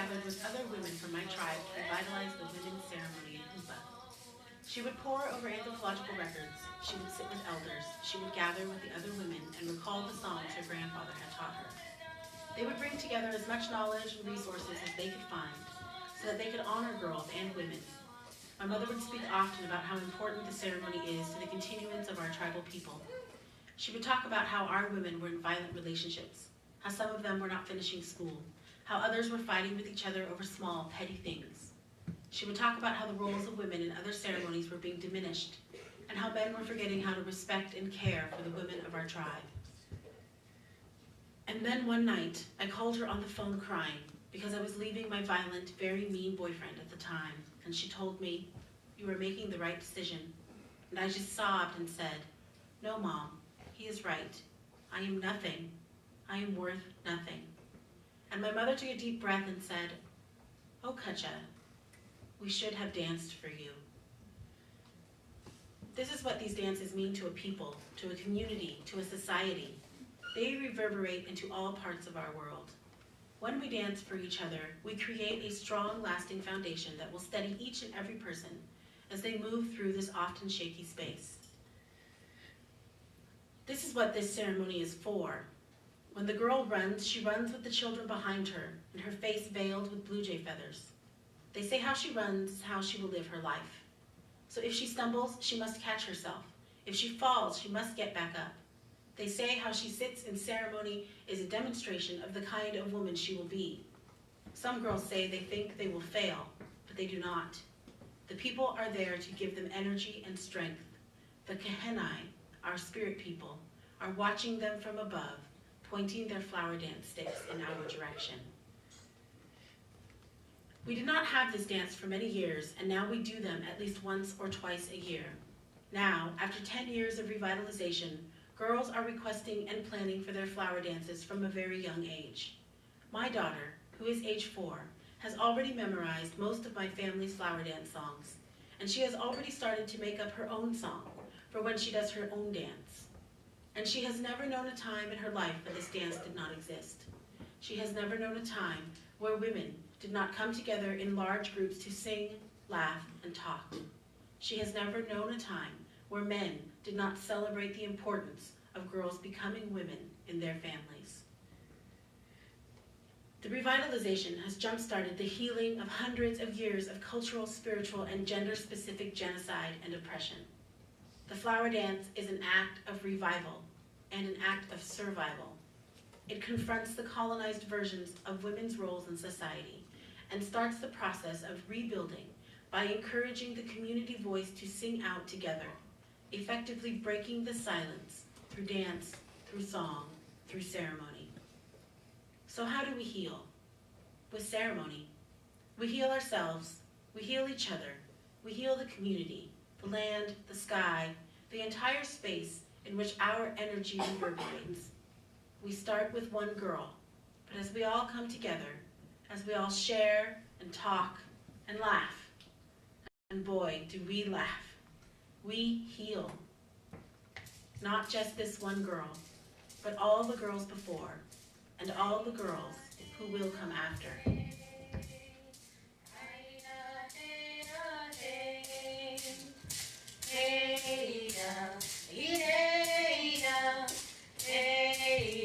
gathered with other women from my tribe to revitalize the women's ceremony in Hupa. She would pore over anthropological records, she would sit with elders, she would gather with the other women and recall the songs her grandfather had taught her. They would bring together as much knowledge and resources as they could find so that they could honor girls and women. My mother would speak often about how important the ceremony is to the continuance of our tribal people. She would talk about how our women were in violent relationships, how some of them were not finishing school, how others were fighting with each other over small, petty things. She would talk about how the roles of women in other ceremonies were being diminished, and how men were forgetting how to respect and care for the women of our tribe. And then one night, I called her on the phone crying because I was leaving my violent, very mean boyfriend at the time, and she told me, "You were making the right decision." And I just sobbed and said, "No, Mom, he is right. I am nothing. I am worth nothing." And my mother took a deep breath and said, "Oh, Cutcha, we should have danced for you." This is what these dances mean to a people, to a community, to a society. They reverberate into all parts of our world. When we dance for each other, we create a strong, lasting foundation that will steady each and every person as they move through this often shaky space. This is what this ceremony is for. When the girl runs, she runs with the children behind her, and her face veiled with blue jay feathers. They say how she runs is how she will live her life. So if she stumbles, she must catch herself. If she falls, she must get back up. They say how she sits in ceremony is a demonstration of the kind of woman she will be. Some girls say they think they will fail, but they do not. The people are there to give them energy and strength. The Kahenai, our spirit people, are watching them from above, pointing their flower dance sticks in our direction. We did not have this dance for many years, and now we do them at least once or twice a year. Now, after 10 years of revitalization, girls are requesting and planning for their flower dances from a very young age. My daughter, who is age 4, has already memorized most of my family's flower dance songs, and she has already started to make up her own song for when she does her own dance. And she has never known a time in her life when this dance did not exist. She has never known a time where women did not come together in large groups to sing, laugh, and talk. She has never known a time where men did not celebrate the importance of girls becoming women in their families. The revitalization has jump-started the healing of hundreds of years of cultural, spiritual, and gender-specific genocide and oppression. The flower dance is an act of revival and an act of survival. It confronts the colonized versions of women's roles in society and starts the process of rebuilding by encouraging the community voice to sing out together, effectively breaking the silence through dance, through song, through ceremony. So how do we heal? With ceremony. We heal ourselves, we heal each other, we heal the community, the land, the sky, the entire space in which our energy reverberates. We start with one girl, but as we all come together, as we all share and talk and laugh, and boy, do we laugh, we heal. Not just this one girl, but all the girls before, and all the girls who will come after. Hey,